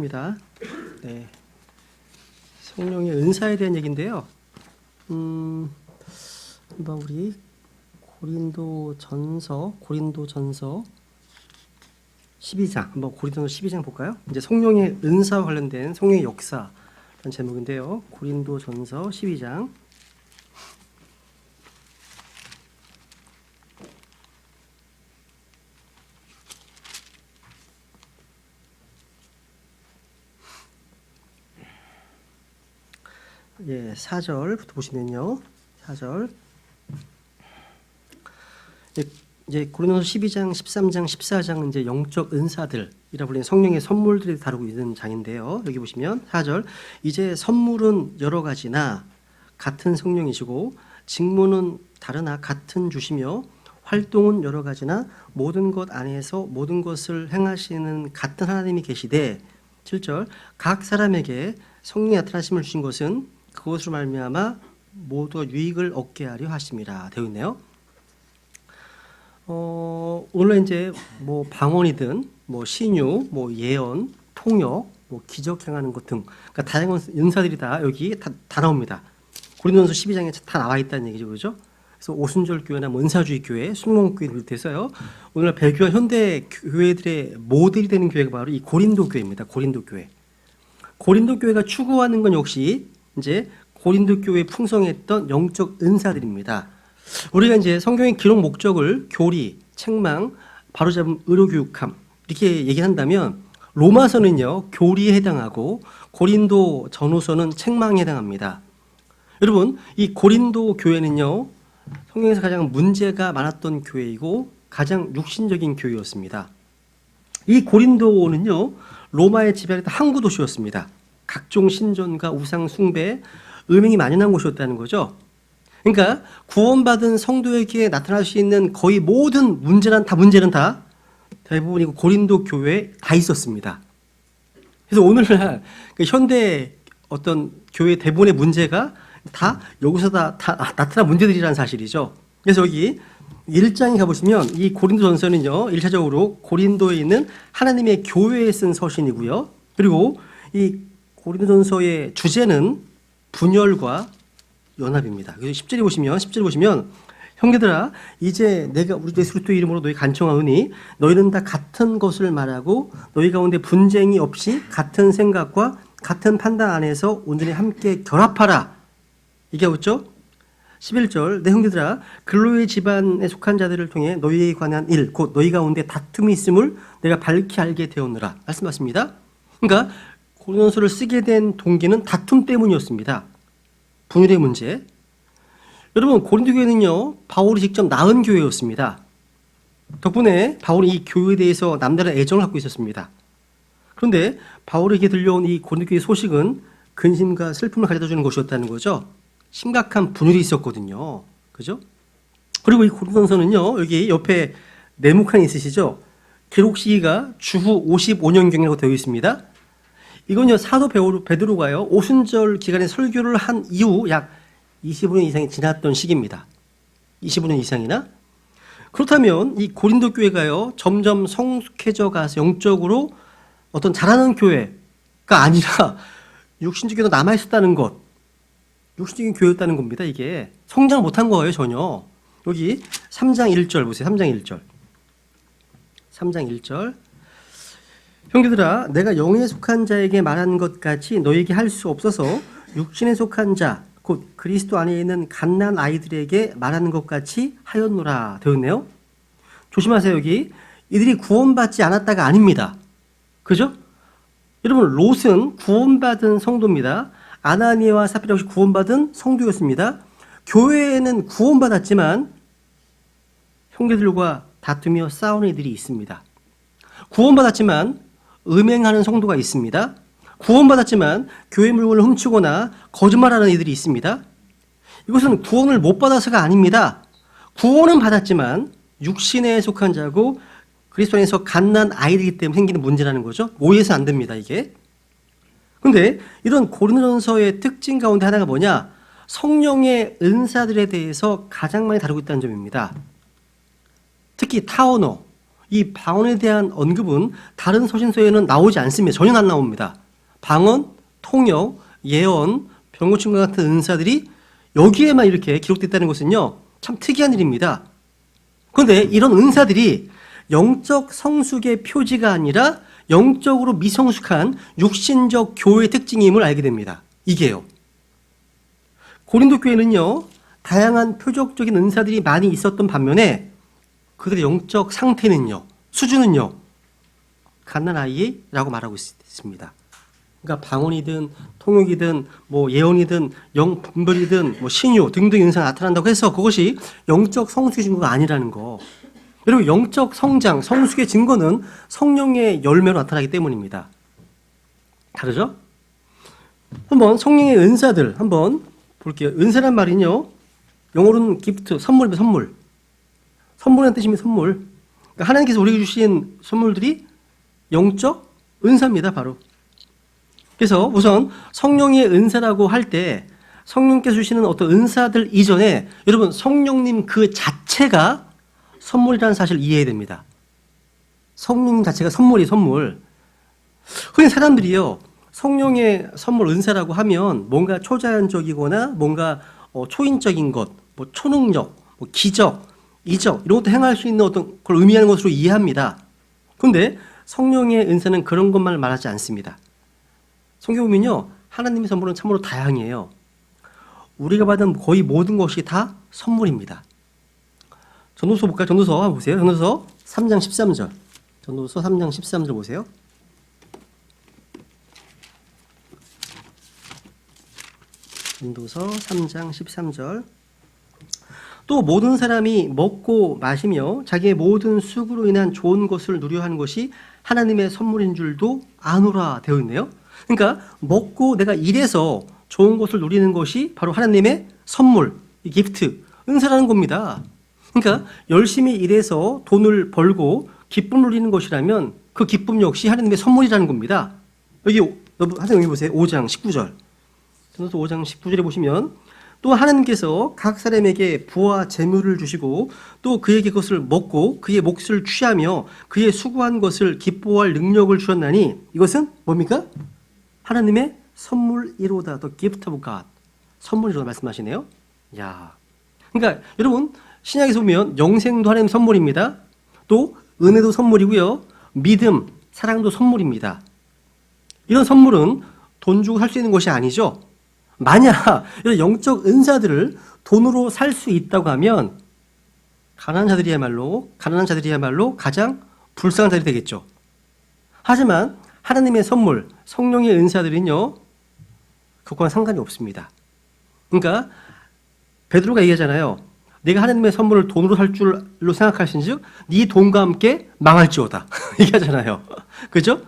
시작합니다. 네, 성령의 은사에 대한 얘기인데요. 한번 우리 고린도전서 12장 한번 고린도전서 12장 볼까요? 이제 성령의 은사와 관련된 성령의 역사라는 제목인데요. 고린도전서 12장. 예, 4절부터 보시면요. 4절. 이제 고린도서 12장, 13장, 14장은 이제 영적 은사들이라 불리는 성령의 선물들이 다루고 있는 장인데요. 여기 보시면 4절. 이제 선물은 여러 가지나 같은 성령이시고 직무는 다르나 같은 주시며 활동은 여러 가지나 모든 것 안에서 모든 것을 행하시는 같은 하나님이 계시되 7절. 각 사람에게 성령이 나타나심을 주신 것은 그것으로 말미암아 모두가 유익을 얻게 하려 하심이라 되어 있네요. 오늘 이제 뭐 방언이든 뭐 신유, 뭐 예언, 통역, 뭐 기적 행하는 것 등 그러니까 다양한 은사들이 다 여기 다 나옵니다. 고린도전서 12장에 다 나와 있다는 얘기죠, 그렇죠? 그래서 오순절 교회나 은사주의 교회, 순복음교회를 비롯해서요. 오늘날 배교와 현대 교회들의 모델이 되는 교회가 바로 이 고린도 교회입니다. 고린도 교회. 고린도 교회가 추구하는 건 역시 이제 고린도 교회에 풍성했던 영적 은사들입니다. 우리가 이제 성경의 기록 목적을 교리, 책망, 바로잡음, 의료교육함 이렇게 얘기한다면 로마서는요 교리에 해당하고 고린도 전후서는 책망에 해당합니다. 여러분 이 고린도 교회는요 성경에서 가장 문제가 많았던 교회이고 가장 육신적인 교회였습니다. 이 고린도는요 로마의 지배했던 항구 도시였습니다. 각종 신전과 우상 숭배, 음행이 만연한 곳이었다는 거죠. 그러니까 구원받은 성도에게 나타날 수 있는 거의 모든 문제는 다 대부분 고린도 교회에 다 있었습니다. 그래서 오늘날 현대 어떤 교회 대부분의 문제가 다 여기서 다 나타난 문제들이라는 사실이죠. 그래서 여기 1장에 가보시면 이 고린도전서는요 1차적으로 고린도에 있는 하나님의 교회에 쓴 서신이고요. 그리고 이 고린도전서의 주제는 분열과 연합입니다. 그래서 10절에 보시면 형제들아 이제 내가 우리 예수 그리스도 이름으로 너희 간청하오니 너희는 다 같은 것을 말하고 너희 가운데 분쟁이 없이 같은 생각과 같은 판단 안에서 온전히 함께 결합하라. 이게 뭐죠? 11절 내 형제들아 글로의 집안에 속한 자들을 통해 너희에 관한 일 곧 너희 가운데 다툼이 있음을 내가 밝히 알게 되었노라 말씀하십니다. 그러니까 고린도서를 쓰게 된 동기는 다툼 때문이었습니다. 분열의 문제. 여러분 고린도 교회는요 바울이 직접 낳은 교회였습니다. 덕분에 바울이 이 교회에 대해서 남다른 애정을 갖고 있었습니다. 그런데 바울에게 들려온 이 고린도 교회 소식은 근심과 슬픔을 가져다 주는 것이었다는 거죠. 심각한 분열이 있었거든요. 그죠? 그리고 이 고린도전서는요 여기 옆에 네모칸이 있으시죠? 기록 시기가 주후 55년경이라고 되어 있습니다. 이건요 사도 베드로가요 오순절 기간에 설교를 한 이후 약 25년 이상이 지났던 시기입니다. 25년 이상이나. 그렇다면 이 고린도 교회가요 점점 성숙해져 가서 영적으로 어떤 자라는 교회가 아니라 육신적으로 남아 있었다는 것, 육신적인 교회였다는 겁니다. 이게 성장 못한 거예요 전혀. 여기 3장 1절 보세요. 3장 1절. 형제들아 내가 영에 속한 자에게 말한 것 같이 너에게 할 수 없어서 육신에 속한 자 곧 그리스도 안에 있는 갓난 아이들에게 말하는 것 같이 하였노라 되었네요. 조심하세요. 여기 이들이 구원받지 않았다가 아닙니다. 그죠? 여러분 롯은 구원받은 성도입니다. 아나니아와 삽비라 역시 구원받은 성도였습니다. 교회에는 구원받았지만 형제들과 다투며 싸우는 이들이 있습니다. 구원받았지만 음행하는 성도가 있습니다. 구원받았지만 교회 물건을 훔치거나 거짓말하는 이들이 있습니다. 이것은 구원을 못 받아서가 아닙니다. 구원은 받았지만 육신에 속한 자고 그리스도 안에서 갓난 아이들이기 때문에 생기는 문제라는 거죠. 오해해서 안 됩니다. 이게. 그런데 이런 고린도전서의 특징 가운데 하나가 뭐냐? 성령의 은사들에 대해서 가장 많이 다루고 있다는 점입니다. 특히 타오노, 이 방언에 대한 언급은 다른 서신서에는 나오지 않습니다. 전혀 안 나옵니다. 방언, 통역, 예언, 병고침과 같은 은사들이 여기에만 이렇게 기록됐다는 것은요, 참 특이한 일입니다. 그런데 이런 은사들이 영적 성숙의 표지가 아니라 영적으로 미성숙한 육신적 교회의 특징임을 알게 됩니다. 이게요. 고린도 교회는요, 다양한 표적적인 은사들이 많이 있었던 반면에 그들의 영적 상태는요, 수준은요, 갓난아이라고 말하고 있습니다. 그러니까 방언이든 통역이든 뭐 예언이든 영분별이든 뭐 신유 등등 은사가 나타난다고 해서 그것이 영적 성숙의 증거가 아니라는 거. 여러분, 영적 성장, 성숙의 증거는 성령의 열매로 나타나기 때문입니다. 다르죠? 한번 성령의 은사들 한번 볼게요. 은사란 말은요, 영어로는 기프트, 선물입니다. 선물. 선물이라는 뜻이면 선물. 그러니까 하나님께서 우리에게 주신 선물들이 영적 은사입니다. 바로. 그래서 우선 성령의 은사라고 할 때 성령께서 주시는 어떤 은사들 이전에 여러분, 성령님 그 자체가 선물이라는 사실을 이해해야 됩니다. 성령 자체가 선물이 선물. 흔히 사람들이요, 성령의 선물 은사라고 하면 뭔가 초자연적이거나 뭔가 초인적인 것, 뭐 초능력, 뭐 기적, 이적 이런 것도 행할 수 있는 어떤 걸 의미하는 것으로 이해합니다. 그런데 성령의 은사는 그런 것만 말하지 않습니다. 성경 보면요, 하나님의 선물은 참으로 다양해요. 우리가 받은 거의 모든 것이 다 선물입니다. 전도서 볼까요? 전도서 한번 보세요. 전도서 3장 13절. 전도서 3장 13절 보세요. 전도서 3장 13절. 또 모든 사람이 먹고 마시며 자기의 모든 수고로 인한 좋은 것을 누려 하는 것이 하나님의 선물인 줄도 아노라 되어 있네요. 그러니까 먹고 내가 일해서 좋은 것을 누리는 것이 바로 하나님의 선물, 기프트, 은사라는 겁니다. 그러니까 열심히 일해서 돈을 벌고 기쁨을 누리는 것이라면 그 기쁨 역시 하나님의 선물이라는 겁니다. 여기 선생님 여기 보세요. 5장 19절. 전도서 5장 19절에 보시면 또 하나님께서 각 사람에게 부와 재물을 주시고 또 그에게 그것을 먹고 그의 몫을 취하며 그의 수고한 것을 기뻐할 능력을 주셨나니 이것은 뭡니까? 하나님의 선물이로다. The gift of God. 선물이로다 말씀하시네요. 야, 그러니까 여러분, 신약에서 보면 영생도 하나님 선물입니다. 또 은혜도 선물이고요. 믿음, 사랑도 선물입니다. 이런 선물은 돈 주고 살 수 있는 것이 아니죠. 만약 이런 영적 은사들을 돈으로 살 수 있다고 하면 가난한 자들이야말로 가장 불쌍한 자들이 되겠죠. 하지만 하나님의 선물, 성령의 은사들은요, 그것과는 상관이 없습니다. 그러니까 베드로가 얘기하잖아요. 내가 하나님의 선물을 돈으로 살 줄로 생각하신즉 네 돈과 함께 망할지어다 얘기하잖아요. 그죠?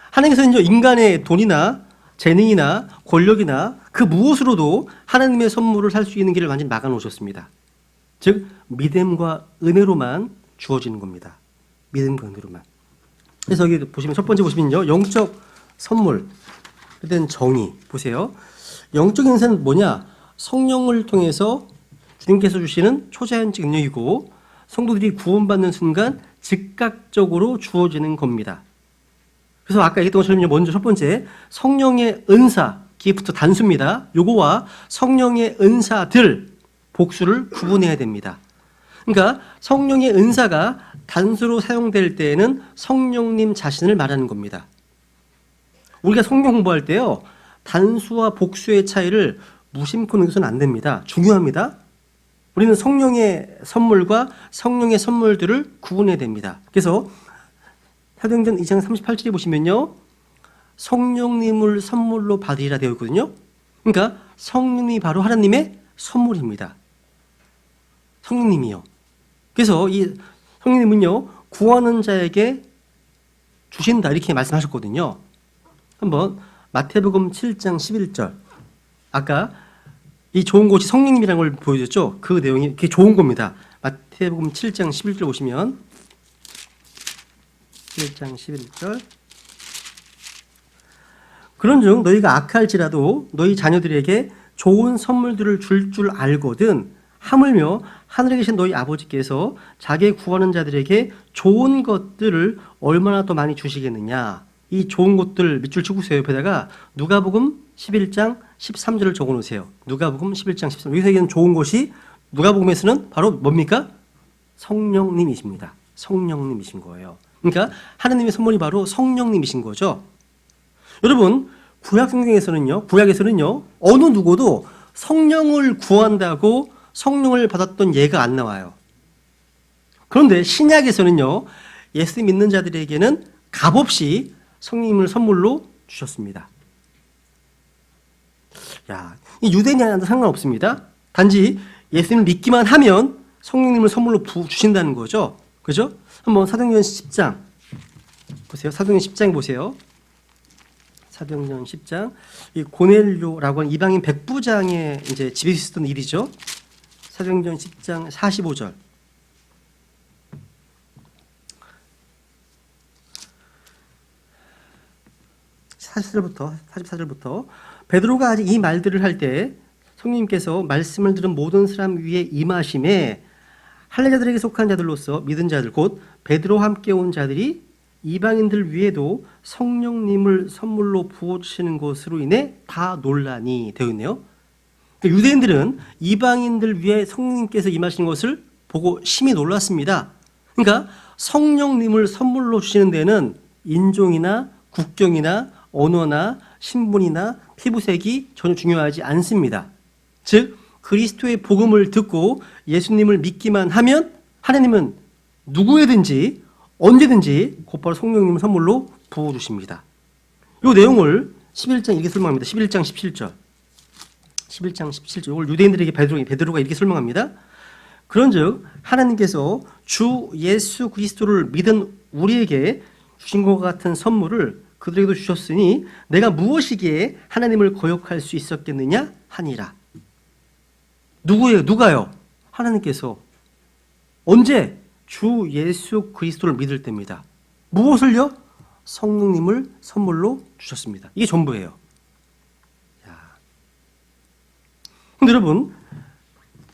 하나님께서는 인간의 돈이나 재능이나 권력이나 그 무엇으로도 하나님의 선물을 살 수 있는 길을 완전히 막아놓으셨습니다. 즉 믿음과 은혜로만 주어지는 겁니다. 믿음과 은혜로만. 그래서 여기 보시면 첫 번째 보시면요, 영적 선물, 그다음 정의 보세요. 영적인 은사는 뭐냐? 성령을 통해서 주님께서 주시는 초자연적 능력이고 성도들이 구원받는 순간 즉각적으로 주어지는 겁니다. 그래서 아까 얘기했던 것처럼 먼저 첫 번째 성령의 은사, 기프트 단수입니다. 요거와 성령의 은사들, 복수를 구분해야 됩니다. 그러니까 성령의 은사가 단수로 사용될 때에는 성령님 자신을 말하는 겁니다. 우리가 성경 공부할 때요, 단수와 복수의 차이를 무심코 느껴서는 안 됩니다. 중요합니다. 우리는 성령의 선물과 성령의 선물들을 구분해야 됩니다. 그래서 사도행전 2장 38절에 보시면요, 성령님을 선물로 받으리라 되어 있거든요. 그러니까 성령이 바로 하나님의 선물입니다. 성령님이요. 그래서 이 성령님은요, 구하는 자에게 주신다 이렇게 말씀하셨거든요. 한번 마태복음 7장 11절. 아까 이 좋은 것이 성령님이라는 걸 보여줬죠. 그 내용이 그게 좋은 겁니다. 마태복음 7장 11절 보시면 7장 11절. 그런즉 너희가 악할지라도 너희 자녀들에게 좋은 선물들을 줄 알거든 하물며 하늘에 계신 너희 아버지께서 자기 구하는 자들에게 좋은 것들을 얼마나 더 많이 주시겠느냐. 이 좋은 것들 밑줄 치고세요. 옆에다가 누가복음 11장 13절을 적어놓으세요. 누가복음 11장 13절. 여기서 얘기하는 좋은 것이 누가복음에서는 바로 뭡니까? 성령님이십니다. 성령님이신 거예요. 그러니까 하나님의 선물이 바로 성령님이신 거죠. 여러분, 구약 성경에서는요, 구약에서는요, 어느 누구도 성령을 구한다고 성령을 받았던 예가 안 나와요. 그런데 신약에서는요, 예수 믿는 자들에게는 값없이 성령님을 선물로 주셨습니다. 야, 이 유대인이 하나도 상관없습니다. 단지 예수님을 믿기만 하면 성령님을 선물로 주신다는 거죠. 그죠? 한번 사도행전 10장 보세요. 사도행전 10장 보세요. 사도행전 10장. 이 고넬료라고 하는 이방인 백부장의 이제 집에 있었던 일이죠. 사도행전 10장 45절. 44절부터 베드로가 아직 이 말들을 할 때 성령님께서 말씀을 들은 모든 사람 위에 임하심에 할례자들에게 속한 자들로서 믿은 자들 곧 베드로와 함께 온 자들이 이방인들 위에도 성령님을 선물로 부어주시는 것으로 인해 다 논란이 되어 있네요. 그러니까 유대인들은 이방인들 위에 성령님께서 임하시는 것을 보고 심히 놀랐습니다. 그러니까 성령님을 선물로 주시는 데는 인종이나 국경이나 언어나 신분이나 피부색이 전혀 중요하지 않습니다. 즉 그리스도의 복음을 듣고 예수님을 믿기만 하면 하나님은 누구에든지 언제든지 곧바로 성령님을 선물로 부어주십니다. 이 내용을 11장 이렇게 설명합니다. 11장 17절. 11장 17절. 이걸 유대인들에게 베드로가 이렇게 설명합니다. 그런즉 하나님께서 주 예수 그리스도를 믿은 우리에게 주신 것 같은 선물을 그들에게도 주셨으니 내가 무엇이기에 하나님을 거역할 수 있었겠느냐 하니라. 누구예요? 누가요? 하나님께서. 언제? 주 예수 그리스도를 믿을 때입니다. 무엇을요? 성령님을 선물로 주셨습니다. 이게 전부예요. 근데 여러분,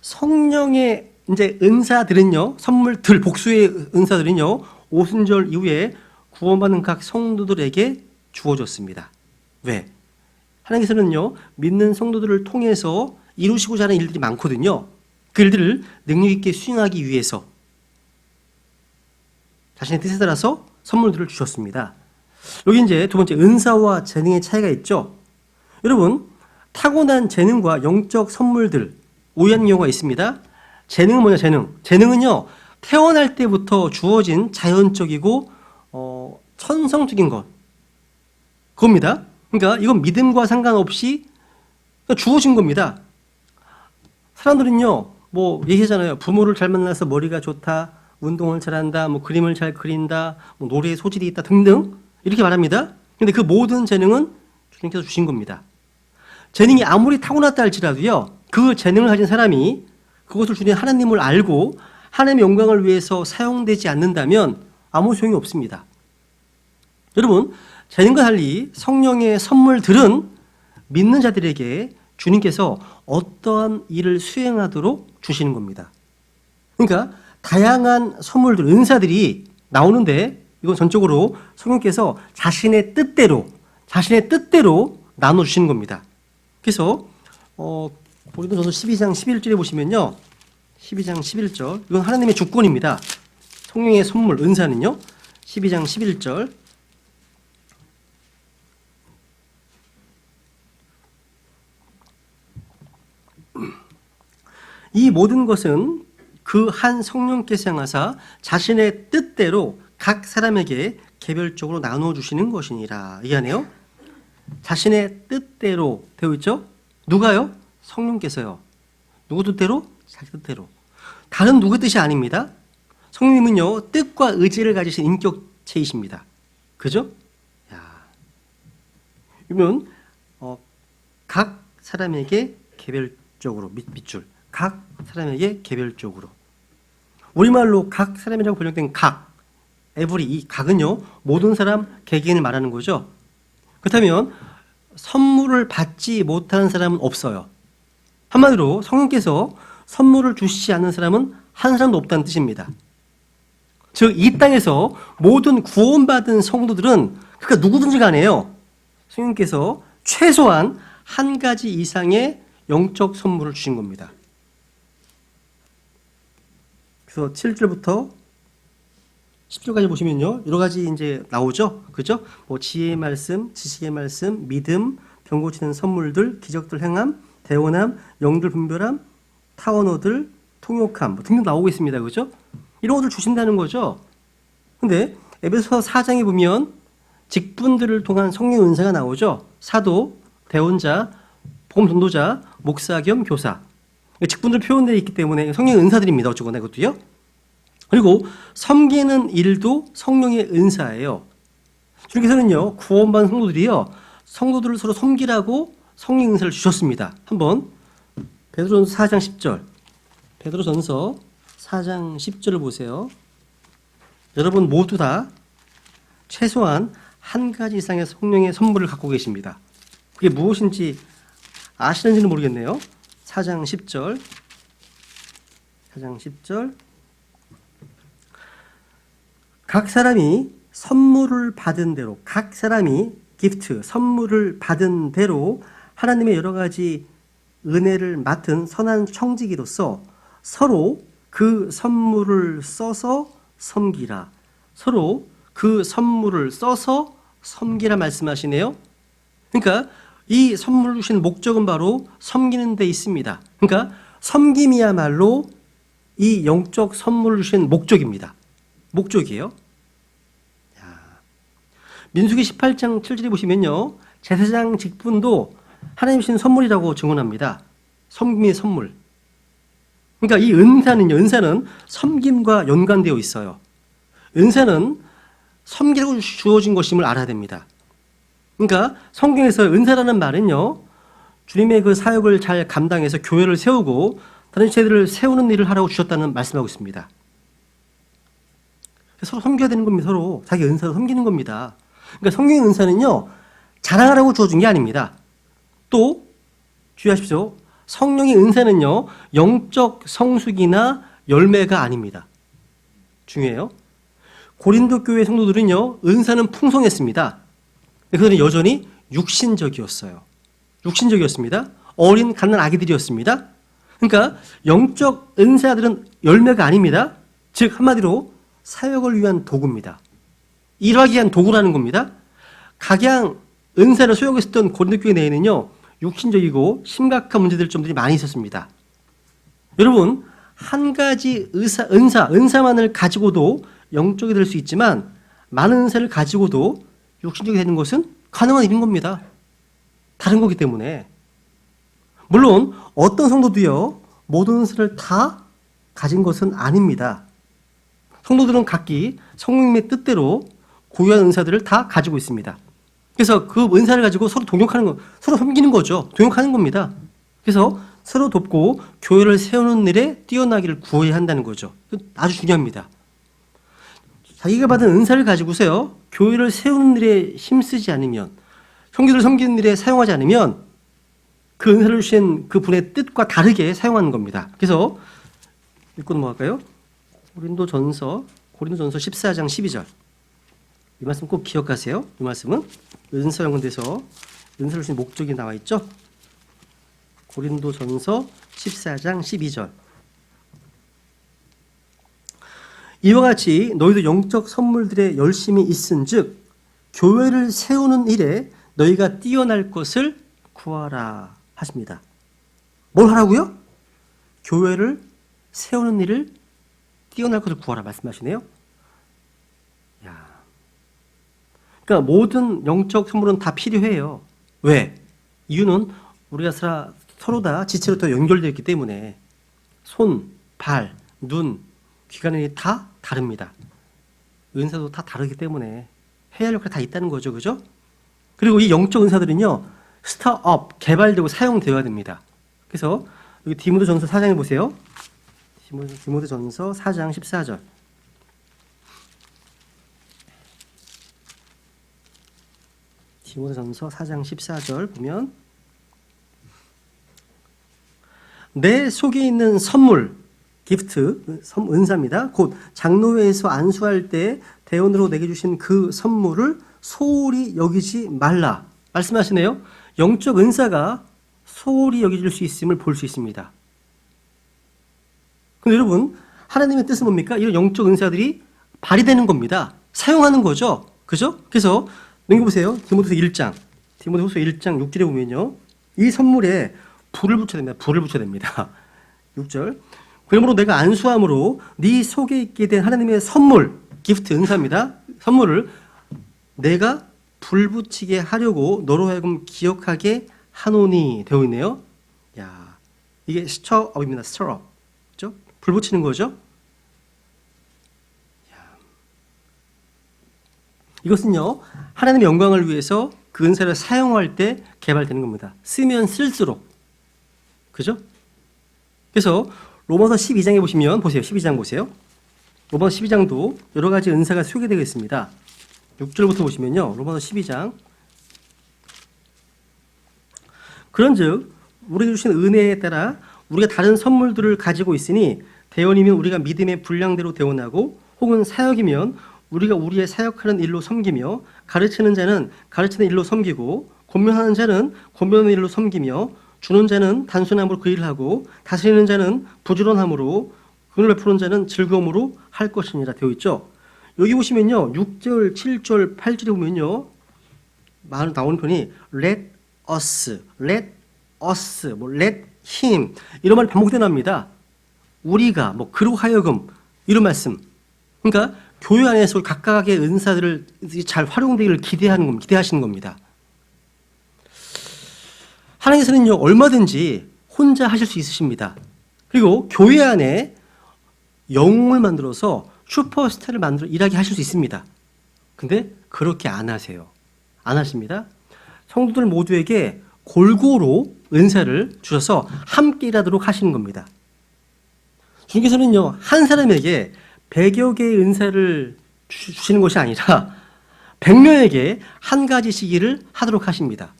성령의 이제 은사들은요, 선물들, 복수의 은사들은요, 오순절 이후에 구원받는 각 성도들에게 주어졌습니다. 왜? 하나님께서는요, 믿는 성도들을 통해서 이루시고자 하는 일들이 많거든요. 그 일들을 능력 있게 수행하기 위해서 자신의 뜻에 따라서 선물들을 주셨습니다. 여기 이제 두 번째, 은사와 재능의 차이가 있죠. 여러분, 타고난 재능과 영적 선물들, 오해하는 경우가 있습니다. 재능은 뭐냐, 재능. 재능은요, 태어날 때부터 주어진 자연적이고, 천성적인 것. 그겁니다. 그러니까 이건 믿음과 상관없이 주어진 겁니다. 사람들은요, 뭐, 얘기하잖아요. 부모를 잘 만나서 머리가 좋다, 운동을 잘한다, 뭐, 그림을 잘 그린다, 뭐 노래에 소질이 있다 등등. 이렇게 말합니다. 근데 그 모든 재능은 주님께서 주신 겁니다. 재능이 아무리 타고났다 할지라도요, 그 재능을 가진 사람이 그것을 주는 하나님을 알고 하나님의 영광을 위해서 사용되지 않는다면 아무 소용이 없습니다. 여러분, 재능과 달리 성령의 선물들은 믿는 자들에게 주님께서 어떠한 일을 수행하도록 주시는 겁니다. 그러니까 다양한 선물들, 은사들이 나오는데 이건 전적으로 성령께서 자신의 뜻대로 나눠주시는 겁니다. 그래서 고린도전서 12장 11절에 보시면요. 12장 11절. 이건 하나님의 주권입니다. 성령의 선물, 은사는요. 12장 11절. 이 모든 것은 그 한 성령께서 향하사 자신의 뜻대로 각 사람에게 개별적으로 나눠주시는 것이니라. 이해하네요? 자신의 뜻대로 되어 있죠? 누가요? 성령께서요. 누구 뜻대로? 자기 뜻대로. 다른 누구 뜻이 아닙니다. 성령님은요, 뜻과 의지를 가지신 인격체이십니다. 그죠? 야. 그러면 각 사람에게 개별적으로 밑줄. 각 사람에게 개별적으로. 우리말로 각 사람이라고 번역된 각, 에브리, 이 각은요, 모든 사람, 개개인을 말하는 거죠. 그렇다면 선물을 받지 못하는 사람은 없어요. 한마디로 성령께서 선물을 주시지 않는 사람은 한 사람도 없다는 뜻입니다. 즉 이 땅에서 모든 구원받은 성도들은 그러니까 누구든지 간에요. 성령께서 최소한 한 가지 이상의 영적 선물을 주신 겁니다. 그래서 7절부터 10절까지 보시면요. 여러 가지 이제 나오죠. 그죠? 뭐 지혜의 말씀, 지식의 말씀, 믿음, 병 고치는 선물들, 기적들 행함, 대원함, 영들 분별함, 타원어들, 통역함 뭐 등등 나오고 있습니다. 그죠? 이런 것들 주신다는 거죠. 근데 에베소 4장에 보면 직분들을 통한 성령 은사가 나오죠. 사도, 대원자, 복음 전도자, 목사 겸 교사. 직분들 표현되어 있기 때문에 성령 은사들입니다. 어쩌거나 이것도요. 그리고 섬기는 일도 성령의 은사예요. 주님께서는요, 구원받은 성도들이요, 성도들을 서로 섬기라고 성령 은사를 주셨습니다. 한번 베드로전서 4장 10절, 베드로전서 4장 10절을 보세요. 여러분 모두 다 최소한 한 가지 이상의 성령의 선물을 갖고 계십니다. 그게 무엇인지 아시는지는 모르겠네요. 4장 10절, 4장 10절. 각 사람이 선물을 받은 대로, 각 사람이 기프트, 선물을 받은 대로 하나님의 여러 가지 은혜를 맡은 선한 청지기로서 서로 그 선물을 써서 섬기라. 서로 그 선물을 써서 섬기라 말씀하시네요. 그러니까 이 선물을 주신 목적은 바로 섬기는 데 있습니다. 그러니까 섬김이야말로 이 영적 선물을 주신 목적입니다. 목적이에요. 민수기 18장 7절에 보시면요. 제사장 직분도 하나님 주신 선물이라고 증언합니다. 섬김의 선물. 그러니까 이 은사는 섬김과 연관되어 있어요. 은사는 섬기라고 주어진 것임을 알아야 됩니다. 그러니까 성경에서 은사라는 말은요. 주님의 그 사역을 잘 감당해서 교회를 세우고 다른 지체들을 세우는 일을 하라고 주셨다는 말씀하고 있습니다. 서로 섬겨야 되는 겁니다. 서로 자기 은사로 섬기는 겁니다. 그러니까 성경의 은사는요. 자랑하라고 주어진 게 아닙니다. 또 주의하십시오. 성령의 은사는요. 영적 성숙이나 열매가 아닙니다. 중요해요. 고린도 교회 성도들은요. 은사는 풍성했습니다. 그들은 여전히 육신적이었어요. 육신적이었습니다. 어린 갓난 아기들이었습니다. 그러니까 영적 은사들은 열매가 아닙니다. 즉 한마디로 사역을 위한 도구입니다. 일하기 위한 도구라는 겁니다. 각양 은사를 소유했었던 고린도 교회 내에는요. 육신적이고 심각한 문제들 점들이 많이 있었습니다. 여러분 한 가지 은사만을 가지고도 영적이 될 수 있지만 많은 은사를 가지고도 육신적이 되는 것은 가능한 일인 겁니다. 다른 거기 때문에. 물론 어떤 성도도요. 모든 은사를 다 가진 것은 아닙니다. 성도들은 각기 성령님의 뜻대로 고유한 은사들을 다 가지고 있습니다. 그래서 그 은사를 가지고 서로 동역하는 거, 서로 섬기는 거죠. 동역하는 겁니다. 그래서 서로 돕고 교회를 세우는 일에 뛰어나기를 구해야 한다는 거죠. 아주 중요합니다. 자기가 받은 은사를 가지고서요. 교회를 세우는 일에 힘쓰지 않으면, 성도들을 섬기는 일에 사용하지 않으면 그 은사를 주신 그 분의 뜻과 다르게 사용하는 겁니다. 그래서 읽고 넘어갈까요? 고린도전서 14장 12절. 이 말씀 꼭 기억하세요. 이 말씀은 은사 연관돼서 은사를 주신 목적이 나와 있죠. 고린도전서 14장 12절. 이와 같이 너희도 영적 선물들에 열심히 있은즉 교회를 세우는 일에 너희가 뛰어날 것을 구하라 하십니다. 뭘 하라고요? 교회를 세우는 일을 뛰어날 것을 구하라 말씀하시네요. 그러니까 모든 영적 선물은 다 필요해요. 왜? 이유는 우리가 서로 다 지체로 더 연결되어 있기 때문에 손, 발, 눈, 귀관이 다 다릅니다. 은사도 다 다르기 때문에 해야 할 역할이 다 있다는 거죠. 그죠? 그리고 이 영적 은사들은요. 스타트업, 개발되고 사용되어야 됩니다. 그래서 여기 디모데전서 4장에 보세요. 디모데전서 4장 14절. 디모데전서 4장 14절 보면 내 속에 있는 선물, 기프트, 은사입니다. 곧 장로회에서 안수할 때 대원으로 내게 주신 그 선물을 소홀히 여기지 말라. 말씀하시네요. 영적 은사가 소홀히 여겨질 수 있음을 볼 수 있습니다. 근데 여러분, 하나님의 뜻은 뭡니까? 이런 영적 은사들이 발휘되는 겁니다. 사용하는 거죠. 그죠? 그래서 넘겨보세요. 디모데후서 1장. 디모데후서 1장 6절에 보면요. 이 선물에 불을 붙여야 됩니다. 불을 붙여야 됩니다. 6절. 그러므로 내가 안수함으로 네 속에 있게 된 하나님의 선물, 기프트, 은사입니다. 선물을 내가 불 붙이게 하려고 너로 하여금 기억하게 하노니 되어 있네요. 야, 이게 stirup입니다. stir up. 그죠? 불 붙이는 거죠. 이것은요, 하나님의 영광을 위해서 그 은사를 사용할 때 개발되는 겁니다. 쓰면 쓸수록. 그죠? 그래서 로마서 12장에 보시면, 보세요. 12장 보세요. 로마서 12장도 여러 가지 은사가 소개되어 있습니다. 6절부터 보시면요. 로마서 12장. 그런즉 우리에게 주신 은혜에 따라 우리가 다른 선물들을 가지고 있으니 대원이면 우리가 믿음의 분량대로 대원하고 혹은 사역이면 우리가 우리의 사역하는 일로 섬기며 가르치는 자는 가르치는 일로 섬기고 권면하는 자는 권면하는 일로 섬기며 주는 자는 단순함으로 그 일을 하고 다스리는 자는 부지런함으로 그를 베푸는 자는 즐거움으로 할 것이니라 되어 있죠. 여기 보시면요. 6절, 7절, 8절에 보면요. 나오는 편이 let us, let us, let him 이런 말이 반복되납니다. 우리가, 그로 하여금 이런 말씀. 그러니까 교회 안에서 각각의 은사들을 잘 활용되기를 기대하시는 겁니다. 하나님께서는요, 얼마든지 혼자 하실 수 있으십니다. 그리고 교회 안에 영웅을 만들어서 슈퍼스타를 만들어 일하게 하실 수 있습니다. 근데 그렇게 안 하세요. 안 하십니다. 성도들 모두에게 골고루 은사를 주셔서 함께 일하도록 하시는 겁니다. 주님께서는요, 한 사람에게 100여 개의 은사를 주시는 것이 아니라 100명에게 한 가지씩 일을 하도록 하십니다.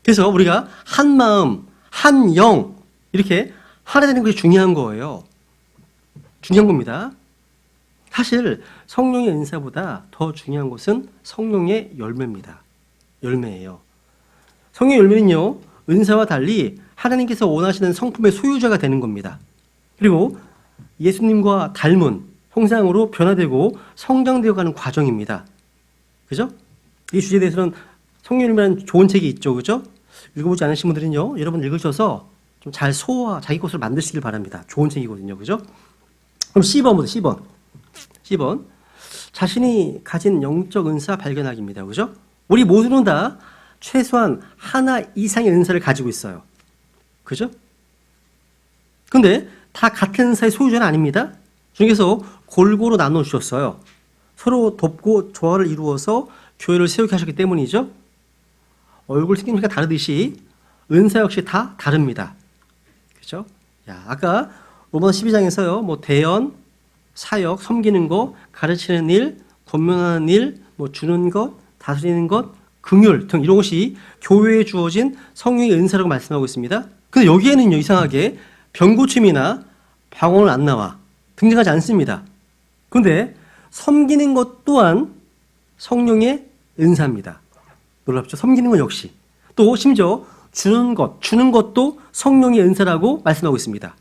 그래서 우리가 한 마음, 한 영 이렇게 하나 되는 것이 중요한 거예요. 중요한 겁니다. 사실 성령의 은사보다 더 중요한 것은 성령의 열매입니다. 열매예요. 성령의 열매는요, 은사와 달리 하나님께서 원하시는 성품의 소유자가 되는 겁니다. 그리고 예수님과 닮은 형상으로 변화되고 성장되어 가는 과정입니다. 그죠? 이 주제에 대해서는 성령님이라는 좋은 책이 있죠. 그죠? 읽어보지 않으신 분들은요, 여러분 읽으셔서 좀 잘 자기 것을 만드시길 바랍니다. 좋은 책이거든요. 그죠? 그럼 10번. 10번. 자신이 가진 영적 은사 발견하기입니다. 그죠? 우리 모두는 다 최소한 하나 이상의 은사를 가지고 있어요. 그죠? 근데 다 같은 은사의 소유자는 아닙니다. 주님께서 골고루 나눠주셨어요. 서로 돕고 조화를 이루어서 교회를 세우게 하셨기 때문이죠. 얼굴 생김새가 다르듯이 은사 역시 다 다릅니다. 그죠? 야, 아까 로마서 12장에서요, 대연, 사역, 섬기는 것, 가르치는 일, 권면하는 일, 주는 것, 다스리는 것, 긍휼 등 이런 것이 교회에 주어진 성령의 은사라고 말씀하고 있습니다. 근데 여기에는요, 이상하게 병고침이나 방언은 안 나와. 등장하지 않습니다. 그런데 섬기는 것 또한 성령의 은사입니다. 놀랍죠? 섬기는 것 역시. 또 심지어 주는 것도 성령의 은사라고 말씀하고 있습니다.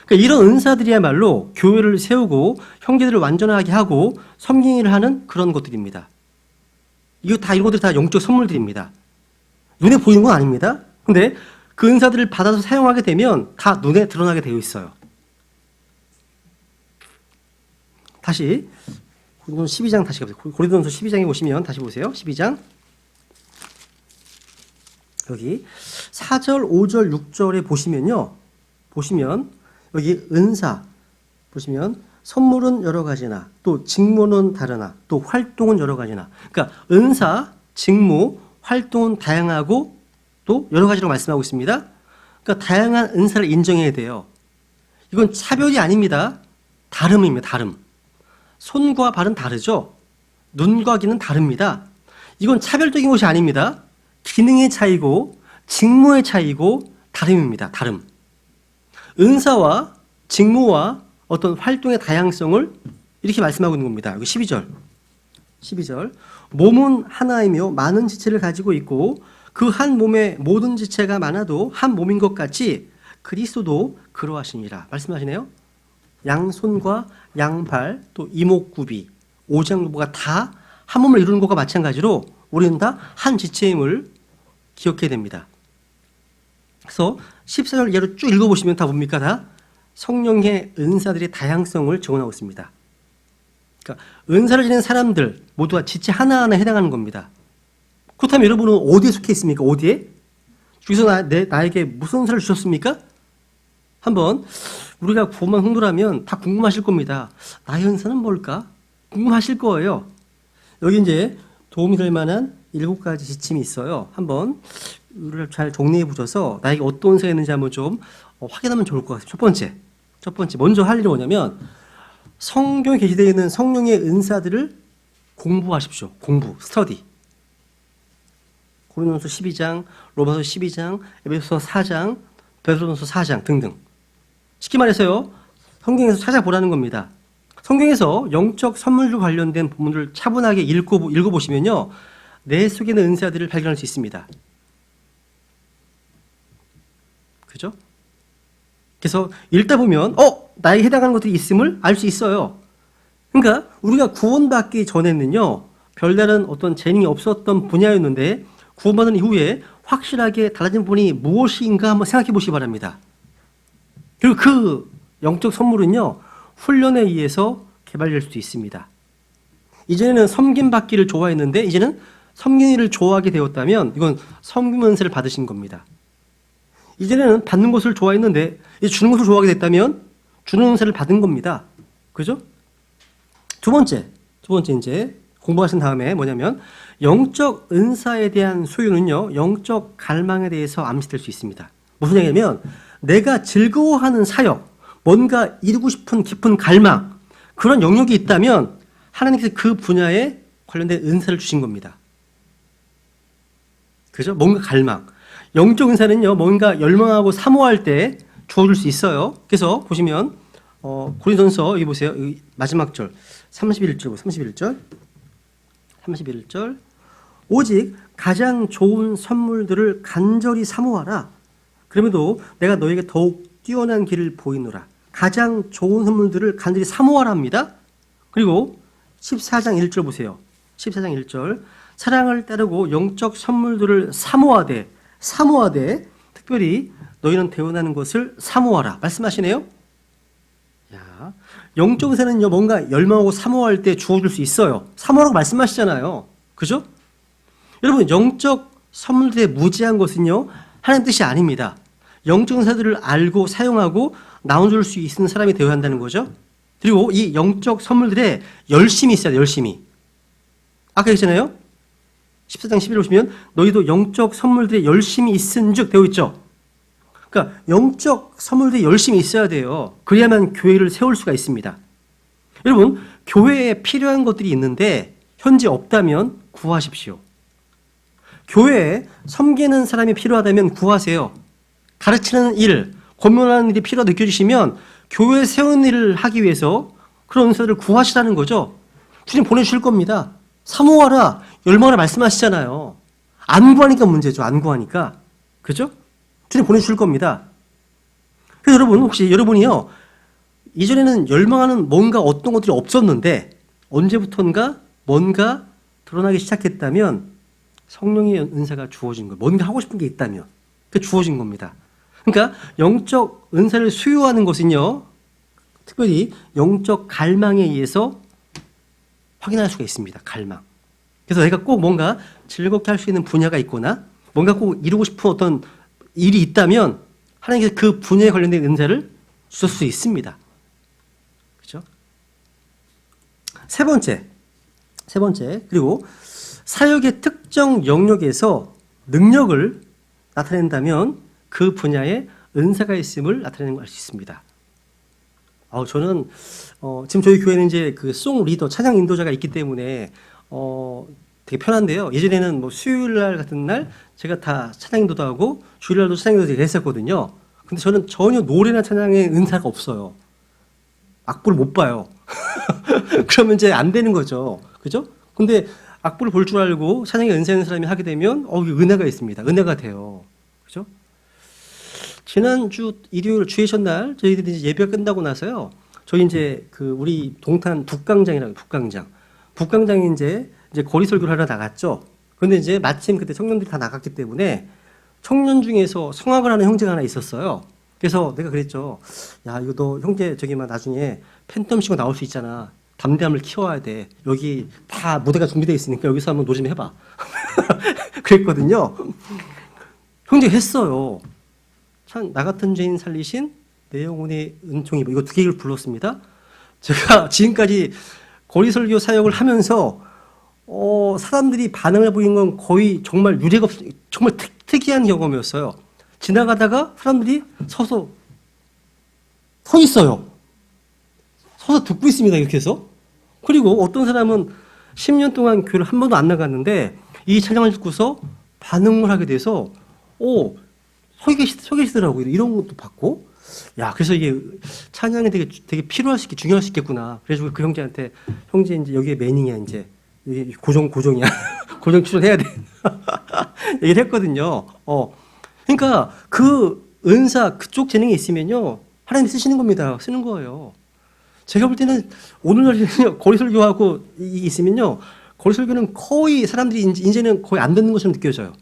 그러니까 이런 은사들이야말로 교회를 세우고 형제들을 완전하게 하고 섬기는 일을 하는 그런 것들입니다. 이런 것들이 다 영적 선물들입니다. 눈에 보이는 건 아닙니다. 근데 그 은사들을 받아서 사용하게 되면 다 눈에 드러나게 되어 있어요. 다시 고린도서 12장 다시 가보세요. 고린도서 12장에 보시면 다시 보세요. 12장 여기 4절, 5절, 6절에 보시면 여기 은사 보시면 선물은 여러 가지나 또 직무는 다르나 또 활동은 여러 가지나, 그러니까 은사, 직무, 활동은 다양하고 또 여러 가지로 말씀하고 있습니다. 그러니까 다양한 은사를 인정해야 돼요. 이건 차별이 아닙니다. 다름입니다. 다름. 손과 발은 다르죠. 눈과 귀는 다릅니다. 이건 차별적인 것이 아닙니다. 기능의 차이고 직무의 차이고 다름입니다. 다름. 은사와 직무와 어떤 활동의 다양성을 이렇게 말씀하고 있는 겁니다. 여기 12절. 몸은 하나이며 많은 지체를 가지고 있고 그 한 몸에 모든 지체가 많아도 한 몸인 것 같이 그리스도도 그러하시니라. 말씀하시네요. 양손과 양발 또 이목구비 오장육부가 다 한 몸을 이루는 것과 마찬가지로 우리는 다 한 지체임을 기억해야 됩니다. 그래서 14절 예로 쭉 읽어보시면 다 뭡니까? 다 성령의 은사들의 다양성을 적어나오고 있습니다. 그러니까 은사를 지닌 사람들 모두가 지체 하나하나에 해당하는 겁니다. 그렇다면 여러분은 어디에 속해 있습니까? 어디에? 주께서 나에게 무슨 은사를 주셨습니까? 한번 우리가 구원받은 성도라면 다 궁금하실 겁니다. 나의 은사는 뭘까? 궁금하실 거예요. 여기 이제 도움이 될 만한 7가지 지침이 있어요. 한번 우리를 잘 정리해 보셔서 나에게 어떤 은사가 있는지 한번 좀 확인하면 좋을 것 같아요. 첫 번째 먼저 할 일이 뭐냐면 성경에 게시되어 있는 성령의 은사들을 공부하십시오. 스터디. 고린도서 12장, 로마서 12장, 에베소서 4장, 베드로전서 4장 등등. 쉽게 말해서요. 성경에서 찾아보라는 겁니다. 성경에서 영적 선물과 관련된 부분을 차분하게 읽어보시면요. 내 속에 있는 은사들을 발견할 수 있습니다. 그죠? 그래서 읽다 보면 나에게 해당하는 것들이 있음을 알 수 있어요. 그러니까 우리가 구원받기 전에는요. 별다른 어떤 재능이 없었던 분야였는데 구원받은 이후에 확실하게 달라진 부분이 무엇인가 한번 생각해 보시기 바랍니다. 그리고 그 영적 선물은요. 훈련에 의해서 개발될 수도 있습니다. 이전에는 섬김받기를 좋아했는데 이제는 섬기는 일을 좋아하게 되었다면 이건 섬김 은사를 받으신 겁니다. 이전에는 받는 것을 좋아했는데 이제 주는 것을 좋아하게 됐다면 주는 은사를 받은 겁니다. 그죠? 두 번째 이제 공부하신 다음에 뭐냐면 영적 은사에 대한 소유는요. 영적 갈망에 대해서 암시될 수 있습니다. 무슨 얘기냐면 내가 즐거워하는 사역, 뭔가 이루고 싶은 깊은 갈망 그런 영역이 있다면 하나님께서 그 분야에 관련된 은사를 주신 겁니다. 그죠? 뭔가 갈망. 영적 은사는요. 뭔가 열망하고 사모할 때 주어질 수 있어요. 그래서 보시면 고린도전서 여기 보세요. 여기 마지막 절 31절 오직 가장 좋은 선물들을 간절히 사모하라. 그럼에도 내가 너에게 더욱 뛰어난 길을 보이노라. 가장 좋은 선물들을 간절히 사모하라 합니다. 그리고 14장 1절 보세요. 14장 1절 사랑을 따르고 영적 선물들을 사모하되 특별히 너희는 대원하는 것을 사모하라. 말씀하시네요. 야, 영적 은사는요. 뭔가 열망하고 사모할 때 주어질 수 있어요. 사모하라고 말씀하시잖아요. 그죠? 여러분 영적 선물들의 무지한 것은요. 하나님 뜻이 아닙니다. 영적 은사들을 알고 사용하고 나눠줄 수 있는 사람이 되어야 한다는 거죠. 그리고 이 영적 선물들에 열심히 있어야 돼요. 열심히. 아까 했잖아요. 14장 11절 보시면 너희도 영적 선물들에 열심히 있은즉 되어 있죠. 그러니까 영적 선물들이 열심히 있어야 돼요. 그래야만 교회를 세울 수가 있습니다. 여러분 교회에 필요한 것들이 있는데 현재 없다면 구하십시오. 교회에 섬기는 사람이 필요하다면 구하세요. 가르치는 일, 권면하는 일이 필요하다 느껴지시면 교회에 세우는 일을 하기 위해서 그런 은사를 구하시라는 거죠. 주님 보내주실 겁니다. 사모하라, 열망하라 말씀하시잖아요. 안 구하니까 문제죠. 안 구하니까. 그죠? 주님 보내주실 겁니다. 그래서 여러분 혹시 여러분이요. 이전에는 열망하는 뭔가 어떤 것들이 없었는데 언제부턴가 뭔가 드러나기 시작했다면 성령의 은사가 주어진 거예요. 뭔가 하고 싶은 게 있다면 그 주어진 겁니다. 그러니까 영적 은사를 수요하는 것은요. 특별히 영적 갈망에 의해서 확인할 수가 있습니다. 갈망. 그래서 내가 꼭 뭔가 즐겁게 할 수 있는 분야가 있거나 뭔가 꼭 이루고 싶은 어떤 일이 있다면 하나님께서 그 분야에 관련된 은사를 주실 수 있습니다. 그렇죠? 세 번째 그리고 사역의 특정 영역에서 능력을 나타낸다면 그 분야에 은사가 있음을 나타내는 걸 알 수 있습니다. 저는 지금 저희 교회는 이제 그 송 리더 찬양 인도자가 있기 때문에 되게 편한데요. 예전에는 뭐 수요일 날 같은 날 제가 다 찬양 인도도 하고 주일 날도 찬양 인도도 했었거든요. 근데 저는 전혀 노래나 찬양의 은사가 없어요. 악보를 못 봐요. 그러면 이제 안 되는 거죠. 그죠? 근데 악보를 볼 줄 알고 찬양의 은사 있는 사람이 하게 되면 이게 은혜가 있습니다. 은혜가 돼요. 그죠? 지난주 일요일 주의 첫날 저희들이 이제 예배가 끝나고 나서요. 저희 이제 그 우리 동탄 북강장이라고 북강장. 북강장에 이제 거리 설교를 하러 나갔죠. 근데 이제 마침 그때 청년들이 다 나갔기 때문에 청년 중에서 성악을 하는 형제가 하나 있었어요. 그래서 내가 그랬죠. 야, 이거 너 형제 저기 막 나중에 팬텀 치고 나올 수 있잖아. 담대함을 키워야 돼. 여기 다 무대가 준비되어 있으니까 여기서 한번 노래 좀 해봐. 그랬거든요. 형제가 했어요. 참, 나 같은 죄인 살리신 내 영혼의 은총이 이거 두 개를 불렀습니다. 제가 지금까지 거리 설교 사역을 하면서 사람들이 반응을 보이는 건 거의 정말 유례가 없, 정말 특이한 경험이었어요. 지나가다가 사람들이 서 있어요. 서서 듣고 있습니다. 이렇게 해서. 그리고 어떤 사람은 10년 동안 교회를 한 번도 안 나갔는데 이 찬양을 듣고서 반응을 하게 돼서 서 계시더라고요. 이런 것도 봤고. 야, 그래서 이게 찬양이 되게 필요할 수 있게 중요할 수 있겠구나. 그래서 그 형제한테 형제 이제 여기에 매닝이야 이제 여기 고정이야. 고정 출연해야 돼. 얘기를 했거든요. 그러니까 그 은사 그쪽 재능이 있으면요 하나님이 쓰시는 겁니다. 쓰는 거예요. 제가 볼 때는 오늘날에는요 거리 설교하고 이게 있으면요 거리 설교는 거의 사람들이 이제는 거의 안 듣는 것처럼 느껴져요.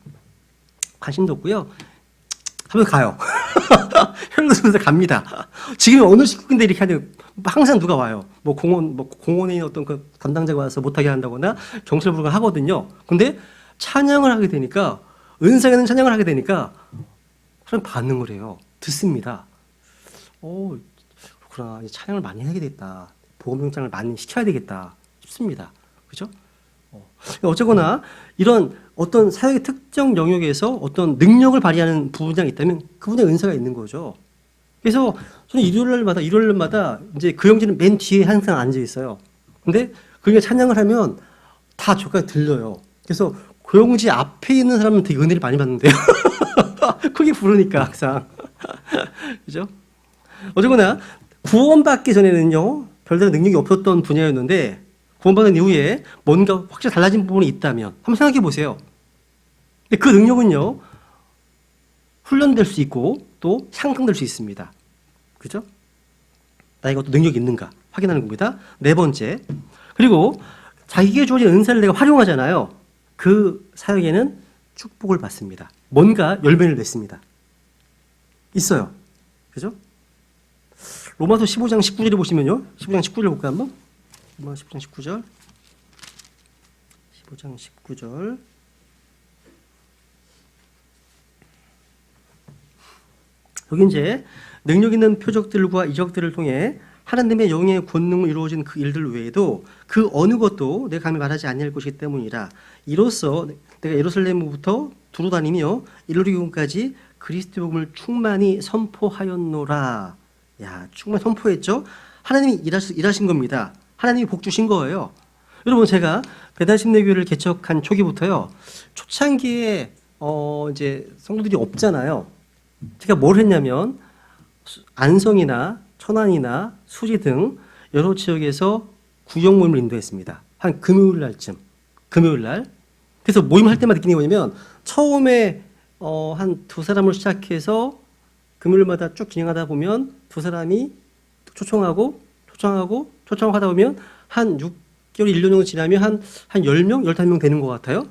관심도 없고요. 하면서 가요. 혈로 쓰면서 갑니다. 지금 어느 식구인데 이렇게 하는 항상 누가 와요. 공원에 있는 어떤 그 담당자가 와서 못하게 한다거나 경찰 부르거나 하거든요. 근데 찬양을 하게 되니까 은사가 있는 찬양을 하게 되니까 사람 반응을 해요. 듣습니다. 그렇구나. 찬양을 많이 해야 되겠다. 복음성장을 많이 시켜야 되겠다 싶습니다. 그죠? 어쨌거나 이런 어떤 사역의 특정 영역에서 어떤 능력을 발휘하는 부분이 있다면 그분의 은사가 있는 거죠. 그래서 저는 일요일마다 이제 그 형제는 맨 뒤에 항상 앉아 있어요. 근데 그게 찬양을 하면 다 저까지 들려요. 그래서 그 형제 앞에 있는 사람은 되게 은혜를 많이 받는데요. 크게 부르니까 항상. 그죠? 어쨌거나 구원받기 전에는요 별다른 능력이 없었던 분야였는데 구원받은 이후에 뭔가 확실히 달라진 부분이 있다면 한번 생각해 보세요. 근데 그 능력은요 훈련될 수 있고 또 향상될 수 있습니다. 그죠? 나에게 어떤 능력이 있는가 확인하는 겁니다. 네 번째, 그리고 자기에게 주어진 은사를 내가 활용하잖아요. 그 사역에는 축복을 받습니다. 뭔가 열매를 맺습니다. 있어요. 그죠? 로마서 15장 19절에 보시면요. 15장 19절 볼까요 한번? 로마 15장 19절. 15장 19절. 여기 이제 능력 있는 표적들과 이적들을 통해 하나님의 영의 권능으로 이루어진 그 일들 외에도 그 어느 것도 내가 감히 말하지 아니할 것이기 때문이라. 이로써 내가 예루살렘부터 두루 다니며 일루리온까지 그리스도 복음을 충만히 선포하였노라. 야, 충만히 선포했죠. 하나님이 일하신 겁니다. 하나님이 복 주신 거예요. 여러분 제가 배단심내교회를 개척한 초기부터요. 초창기에 이제 성도들이 없잖아요. 제가 뭘 했냐면 안성이나 천안이나 수지 등 여러 지역에서 구역 모임을 인도했습니다. 한 금요일 날쯤. 금요일 날. 그래서 모임을 할 때마다 느끼는 게 뭐냐면 처음에 한 두 사람을 시작해서 금요일마다 쭉 진행하다 보면 두 사람이 초청하고 하다 보면 한 6개월, 1년 정도 지나면 한 10명, 15명 되는 것 같아요.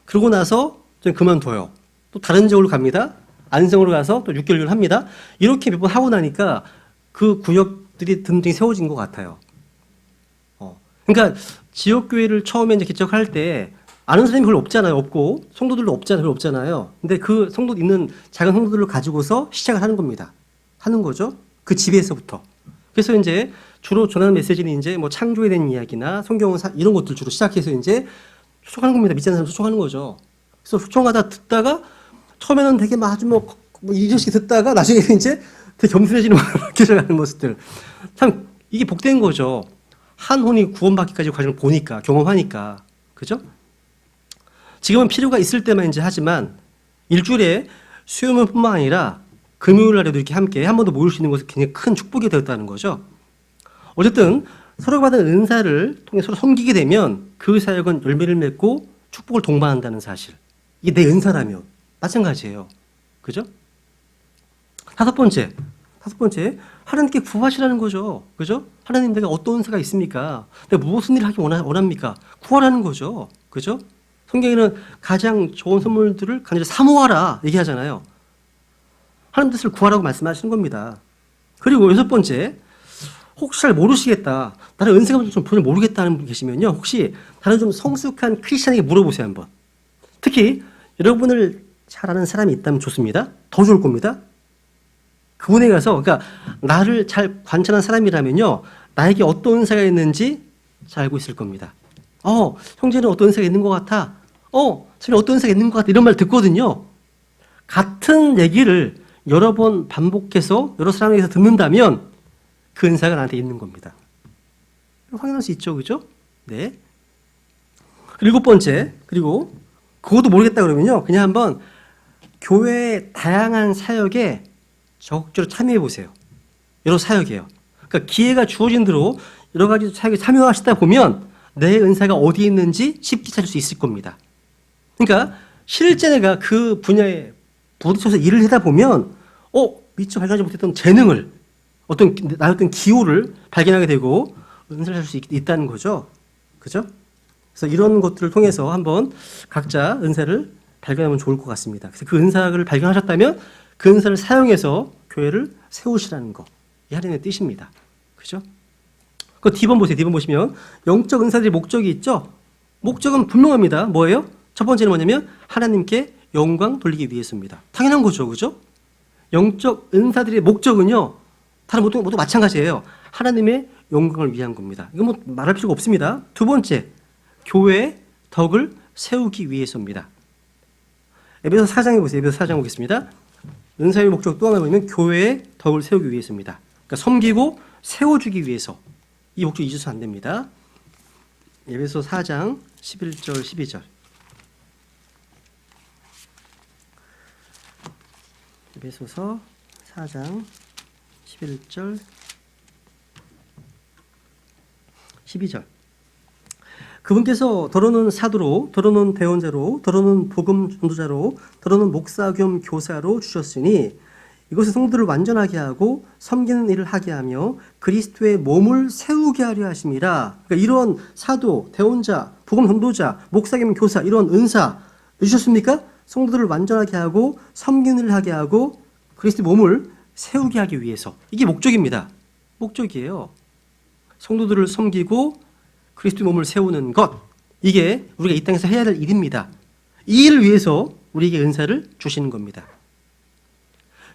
그러고 나서 좀 그만둬요. 또 다른 지역으로 갑니다. 안성으로 가서 또 6개월 합니다. 이렇게 몇 번 하고 나니까 그 구역들이 든든히 세워진 것 같아요. 그러니까 지역교회를 처음에 이제 개척할 때 아는 사람이 별로 없잖아요. 없고 성도들도 별로 없잖아요. 근데 그 성도 있는 작은 성도들을 가지고서 시작을 하는 겁니다. 하는 거죠. 그 집에서부터. 그래서 이제 주로 전하는 메시지는 이제 뭐 창조에 대한 이야기나 성경사 이런 것들 주로 시작해서 이제 소통하는 겁니다. 믿지 않는 사람 소통하는 거죠. 그래서 소통하다 듣다가 처음에는 되게 아주 뭐 이러씩 듣다가 나중에는 이제 되게 겸손해지는 계속하는 모습들. 참 이게 복된 거죠. 한 혼이 구원받기까지 과정을 보니까 경험하니까. 그죠? 지금은 필요가 있을 때만 이제 하지만 일주일에 수요일뿐만 아니라 금요일 날에도 이렇게 함께 한 번 더 모일 수 있는 것은 굉장히 큰 축복이 되었다는 거죠. 어쨌든 서로 받은 은사를 통해 서로 섬기게 되면 그 사역은 열매를 맺고 축복을 동반한다는 사실. 이게 내 은사라면 마찬가지예요. 그죠? 다섯 번째, 하나님께 구하시라는 거죠. 그죠? 하나님 내가 어떤 은사가 있습니까? 내가 무슨 일을 하기 원합니까? 구하라는 거죠. 그죠? 성경에는 가장 좋은 선물들을 간절히 사모하라 얘기하잖아요. 하나님 뜻을 구하라고 말씀하시는 겁니다. 그리고 여섯 번째, 혹시 잘 모르시겠다. 나는 은사가 좀 전혀 모르겠다는 분 계시면요. 혹시 다른 좀 성숙한 크리스찬에게 물어보세요, 한번. 특히 여러분을 잘 아는 사람이 있다면 좋습니다. 더 좋을 겁니다. 그분에 가서, 그러니까 나를 잘 관찰한 사람이라면요. 나에게 어떤 은사가 있는지 잘 알고 있을 겁니다. 형제는 어떤 은사가 있는 것 같아. 저는 어떤 은사가 있는 것 같아. 이런 말 듣거든요. 같은 얘기를 여러 번 반복해서 여러 사람에게서 듣는다면 그 은사가 나한테 있는 겁니다. 확인할 수 있죠, 그죠? 네. 일곱 번째, 그리고 그것도 모르겠다 그러면요, 그냥 한번 교회의 다양한 사역에 적극적으로 참여해 보세요. 여러 사역이에요. 그러니까 기회가 주어진 대로 여러 가지 사역에 참여하시다 보면 내 은사가 어디 있는지 쉽게 찾을 수 있을 겁니다. 그러니까 실제 내가 그 분야에 부딪혀서 일을 하다 보면 미처 발견하지 못했던 재능을, 나의 어떤 기호를 발견하게 되고 은사를 할 수 있다는 거죠. 그죠? 그래서 이런 것들을 통해서 한번 각자 은사를 발견하면 좋을 것 같습니다. 그래서 그 은사를 발견하셨다면 그 은사를 사용해서 교회를 세우시라는 거. 이 하나님의 뜻입니다. 그죠? 그 D번 보세요. D번 보시면 영적 은사들의 목적이 있죠? 목적은 분명합니다. 뭐예요? 첫 번째는 뭐냐면 하나님께 영광 돌리기 위해서입니다. 당연한 거죠. 그죠? 영적 은사들의 목적은요, 다른 모두 마찬가지예요. 하나님의 영광을 위한 겁니다. 이거 뭐 말할 필요가 없습니다. 두 번째, 교회의 덕을 세우기 위해서입니다. 에베소 4장에 보세요. 에베소 4장 보겠습니다. 은사의 목적 또 하나 보면 교회의 덕을 세우기 위해서입니다. 그러니까 섬기고 세워주기 위해서. 이 목적 잊어서 안 됩니다. 에베소 4장 11절 12절. 에베소서 4장 11절 12절. 그분께서 더러는 사도로, 더러는 대언자로, 더러는 복음 전도자로, 더러는 목사 겸 교사로 주셨으니 이것은 성도를 완전하게 하고 섬기는 일을 하게 하며 그리스도의 몸을 세우게 하려 하심이라. 그러니까 이런 사도, 대언자, 복음 전도자, 목사 겸 교사 이런 은사 주셨습니까? 성도들을 완전하게 하고 섬기는 일을 하게 하고 그리스도의 몸을 세우게 하기 위해서. 이게 목적입니다. 목적이에요. 성도들을 섬기고 그리스도의 몸을 세우는 것. 이게 우리가 이 땅에서 해야 될 일입니다. 이 일을 위해서 우리에게 은사를 주시는 겁니다.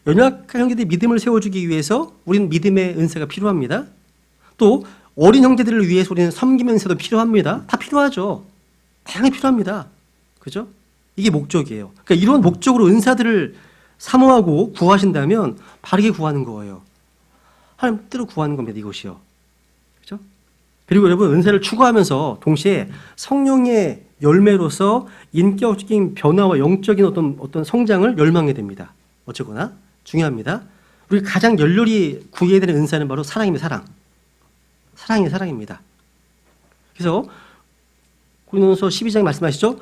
연약한 형제들의 믿음을 세워주기 위해서 우리는 믿음의 은사가 필요합니다. 또 어린 형제들을 위해서 우리는 섬김의 은사도 필요합니다. 다 필요하죠. 다양히 필요합니다. 그죠? 이게 목적이에요. 그러니까 이런 목적으로 은사들을 사모하고 구하신다면 바르게 구하는 거예요. 하나님 뜻대로 구하는 겁니다. 이것이요. 그죠? 그리고 여러분 은사를 추구하면서 동시에 성령의 열매로서 인격적인 변화와 영적인 어떤 성장을 열망하게 됩니다. 어쨌거나 중요합니다. 우리 가장 열렬히 구해야 되는 은사는 바로 사랑입니다. 사랑. 사랑입니다. 그래서 고린도서 12장에 말씀하시죠.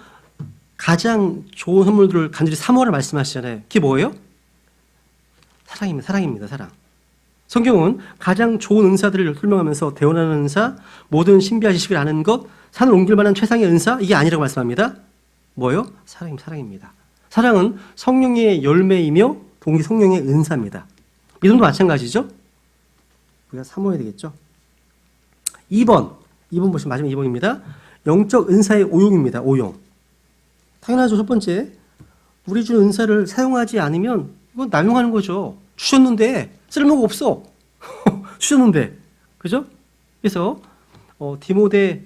가장 좋은 선물들을 간절히 사모하라 말씀하시잖아요. 그게 뭐예요? 사랑입니다. 사랑. 성경은 가장 좋은 은사들을 설명하면서 대언하는 은사, 모든 신비한 지식을 아는 것, 산을 옮길 만한 최상의 은사, 이게 아니라고 말씀합니다. 뭐예요? 사랑입니다. 사랑은 성령의 열매이며 동시 성령의 은사입니다. 믿음도 마찬가지죠? 우리가 사모해야 되겠죠? 2번 보시면 마지막 2번입니다. 영적 은사의 오용입니다. 오용. 당연하죠. 첫 번째, 우리 준 은사를 사용하지 않으면 이건 남용하는 거죠. 주셨는데 쓸모가 없어. 주셨는데. 그죠? 그래서 디모데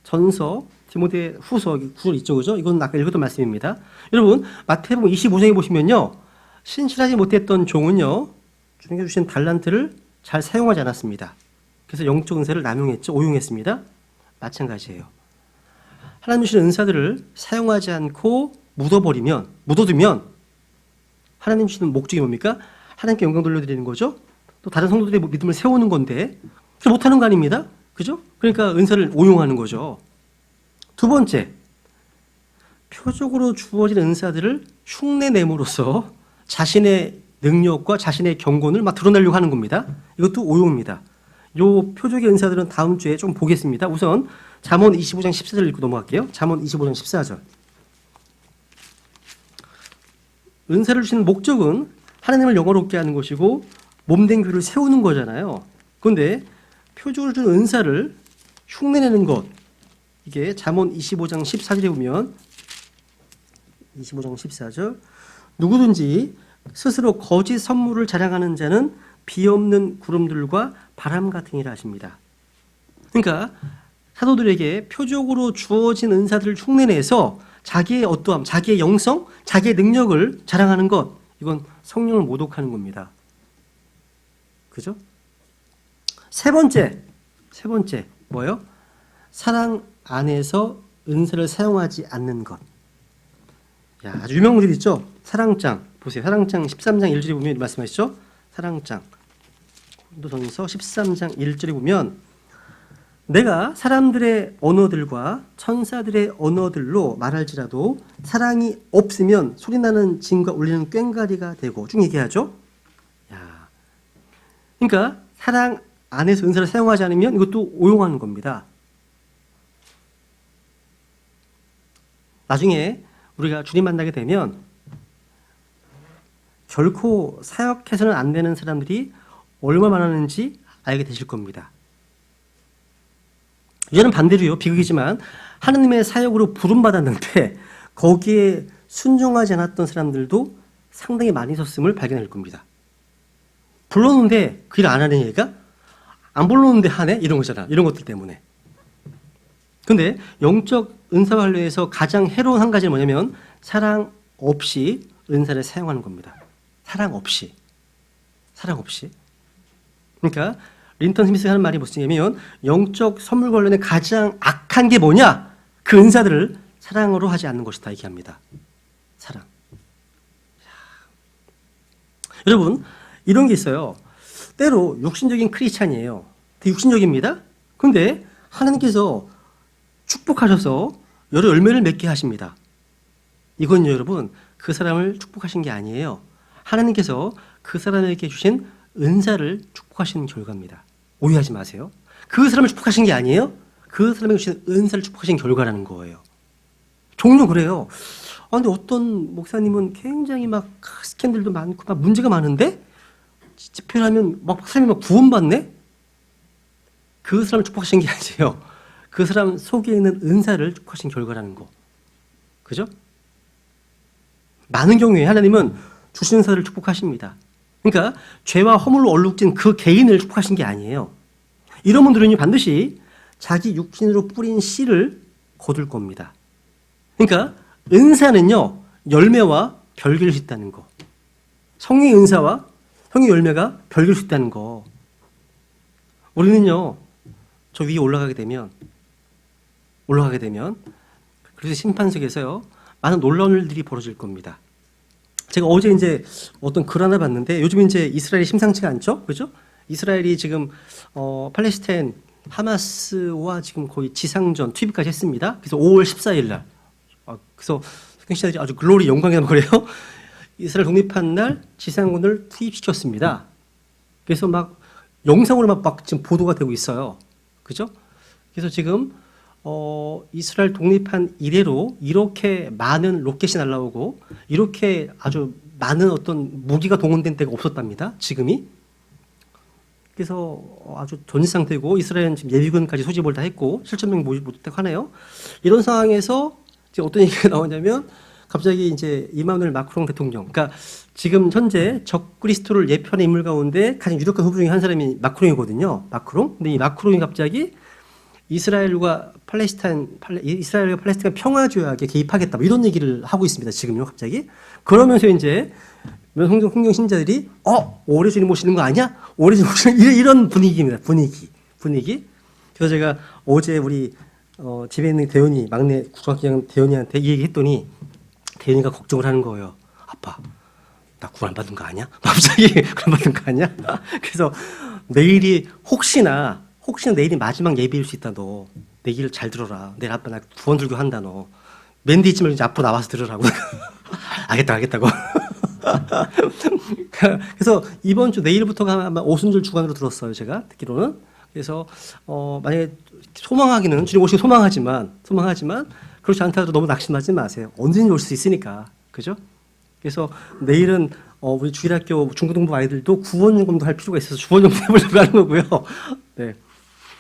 전서, 디모데 후서 구절 있죠. 그죠? 이건 아까 읽었던 말씀입니다. 여러분, 마태복음 25장에 보시면요. 신실하지 못했던 종은요. 주님께 주신 달란트를 잘 사용하지 않았습니다. 그래서 영적 은사를 남용했죠. 오용했습니다. 마찬가지예요. 하나님 주신 은사들을 사용하지 않고 묻어두면 하나님 주시는 목적이 뭡니까? 하나님께 영광 돌려드리는 거죠. 또 다른 성도들의 믿음을 세우는 건데 그래서 못하는 거 아닙니다. 그죠? 그러니까 은사를 오용하는 거죠. 두 번째, 표적으로 주어진 은사들을 흉내냄으로써 자신의 능력과 자신의 경건을 막 드러내려고 하는 겁니다. 이것도 오용입니다. 요 표적의 은사들은 다음 주에 좀 보겠습니다. 우선 잠언 25장 14절 읽고 넘어갈게요. 잠언 25장 14절. 은사를 주시는 목적은 하나님을 영화롭게 하는 것이고 몸된 교회를 세우는 거잖아요. 그런데 표적을 주는 은사를 흉내내는 것, 이게 잠언 25장 14절에 보면 25장 14절 누구든지 스스로 거짓 선물을 자랑하는 자는 비없는 구름들과 바람 같으니라 하십니다. 그러니까 사도들에게 표적으로 주어진 은사들을 흉내내서 자기의 어떠함, 자기의 영성, 자기의 능력을 자랑하는 것, 이건 성령을 모독하는 겁니다. 그죠? 세 번째 뭐예요? 사랑 안에서 은사를 사용하지 않는 것. 야, 아주 유명한 글 있죠? 사랑장 보세요. 사랑장 13장 1절에 보면 말씀하시죠? 사랑장 고린도전서 13장 1절에 보면 내가 사람들의 언어들과 천사들의 언어들로 말할지라도 사랑이 없으면 소리나는 징과 울리는 꽹과리가 되고 쭉 얘기하죠. 야, 그러니까 사랑 안에서 은사를 사용하지 않으면 이것도 오용하는 겁니다. 나중에 우리가 주님 만나게 되면 결코 사역해서는 안 되는 사람들이 얼마나 많았는지 알게 되실 겁니다. 이제는 반대로요. 비극이지만 하느님의 사역으로 부름받았는데 거기에 순종하지 않았던 사람들도 상당히 많이 있었음을 발견할 겁니다. 불렀는데 그 일 안 하는 얘가 안 불렀는데 하네? 이런 거잖아. 이런 것들 때문에. 근데 영적 은사 관련해서 가장 해로운 한 가지는 뭐냐면 사랑 없이 은사를 사용하는 겁니다. 사랑 없이. 그러니까 린턴 스미스가 하는 말이 무엇이냐면 영적 선물 관련해 가장 악한 게 뭐냐? 그 은사들을 사랑으로 하지 않는 것이다 얘기합니다. 사랑. 여러분 이런 게 있어요. 때로 육신적인 크리스찬이에요. 되게 육신적입니다. 그런데 하나님께서 축복하셔서 여러 열매를 맺게 하십니다. 이건요 여러분 그 사람을 축복하신 게 아니에요. 하나님께서 그 사람에게 주신 은사를 축복하시는 결과입니다. 오해하지 마세요. 그 사람을 축복하신 게 아니에요. 그 사람에게 주신 은사를 축복하신 결과라는 거예요. 종종 그래요. 근데 어떤 목사님은 굉장히 막 스캔들도 많고 막 문제가 많은데 집회하면 막 사람이 막 구원받네? 그 사람을 축복하신 게 아니에요. 그 사람 속에 있는 은사를 축복하신 결과라는 거. 그죠? 많은 경우에 하나님은 주신 은사를 축복하십니다. 그러니까 죄와 허물로 얼룩진 그 개인을 축복하신 게 아니에요. 이런 분들은 반드시 자기 육신으로 뿌린 씨를 거둘 겁니다. 그러니까 은사는요 열매와 별개일 수 있다는 거. 성령의 은사와 성령의 열매가 별개일 수 있다는 거. 우리는요 저 위에 올라가게 되면 그래서 심판석에서요 많은 놀라운 일들이 벌어질 겁니다. 제가 어제 이제 어떤 글 하나 봤는데 요즘 이제 이스라엘이 심상치가 않죠, 그죠? 이스라엘이 지금 팔레스타인 하마스와 지금 거의 지상전 투입까지 했습니다. 그래서 5월 14일 날, 그래서 성경시대들이 아주 글로리 영광이라는 거래요. 이스라엘 독립한 날 지상군을 투입시켰습니다. 그래서 막 영상으로 막 지금 보도가 되고 있어요, 그죠? 그래서 지금 이스라엘 독립한 이래로 이렇게 많은 로켓이 날라오고 이렇게 아주 많은 어떤 무기가 동원된 때가 없었답니다. 지금이. 그래서 아주 전지 상태고 이스라엘은 지금 예비군까지 소집을 다 했고 7,000명 모집 못했다고 하네요. 이런 상황에서 이제 어떤 얘기가 나오냐면 갑자기 이제 이마누엘 마크롱 대통령, 그러니까 지금 현재 적그리스도를 예표하는 인물 가운데 가장 유력한 후보 중에 한 사람이 마크롱이거든요. 마크롱. 근데 이 마크롱이 갑자기 이스라엘과 팔레스타인 평화 조약에 개입하겠다, 뭐 이런 얘기를 하고 있습니다. 지금요, 갑자기. 그러면서 이제 성경 신자들이 오래 주님 모시는 거 아니야? 오래 주님 모시는 이런 분위기입니다. 분위기. 그래서 제가 어제 우리 집에 있는 대현이, 막내 국정학교 대현이한테 이 얘기 했더니 대현이가 걱정을 하는 거예요. 아빠, 나 구원 안 받은 거 아니야? 갑자기 구원 받은 거 아니야? 그래서 내일이 혹시나 내일이 마지막 예배일 수 있다. 너 내 얘기를 잘 들어라. 내일 아빠 나 구원 들교 한다. 너 맨 뒤쯤에 이제 앞으로 나와서 들으라고. 알겠다고. 그래서 이번 주 내일부터가 아마 오순절 주간으로 들었어요. 제가 듣기로는. 그래서 만약에 소망하기는 주님 오시기 소망하지만 그렇지 않다도 너무 낙심하지 마세요. 언제든지 올 수 있으니까. 그죠? 그래서 내일은 우리 주일학교 중고등부 아이들도 구원요금도 할 필요가 있어서 구원요금 해보려고 하는 거고요. 네.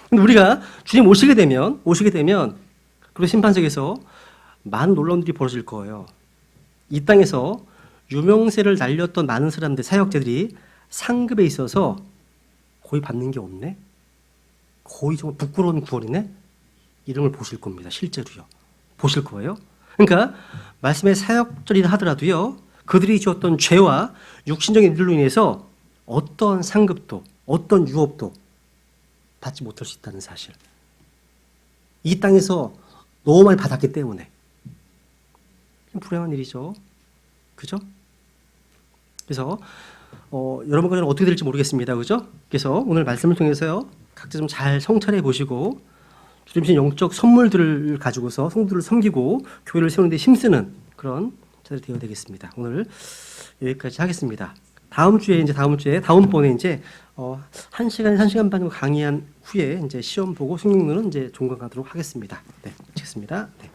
근데 우리가 주님 오시게 되면 그리고 심판석에서 많은 놀라운 일이 벌어질 거예요. 이 땅에서 유명세를 날렸던 많은 사람들, 사역자들이 상급에 있어서 거의 받는 게 없네. 거의 정말 부끄러운 구원이네. 이름을 보실 겁니다. 실제로요. 보실 거예요. 그러니까 말씀의 사역절이라 하더라도요. 그들이 지었던 죄와 육신적인 일들로 인해서 어떤 상급도 어떤 유업도 받지 못할 수 있다는 사실. 이 땅에서 너무 많이 받았기 때문에 불행한 일이죠. 그죠? 그래서 여러분과는 어떻게 될지 모르겠습니다. 그죠? 그래서 오늘 말씀을 통해서요. 각자 좀 잘 성찰해 보시고 주님 주신 영적 선물들을 가지고서 성도들을 섬기고 교회를 세우는 데 힘쓰는 그런 자들이 되어야 되겠습니다. 오늘 여기까지 하겠습니다. 다음번에 이제 1시간 반 정도 강의한 후에 이제 시험 보고 성경론은 이제 종강하도록 하겠습니다. 네, 마치겠습니다. 네.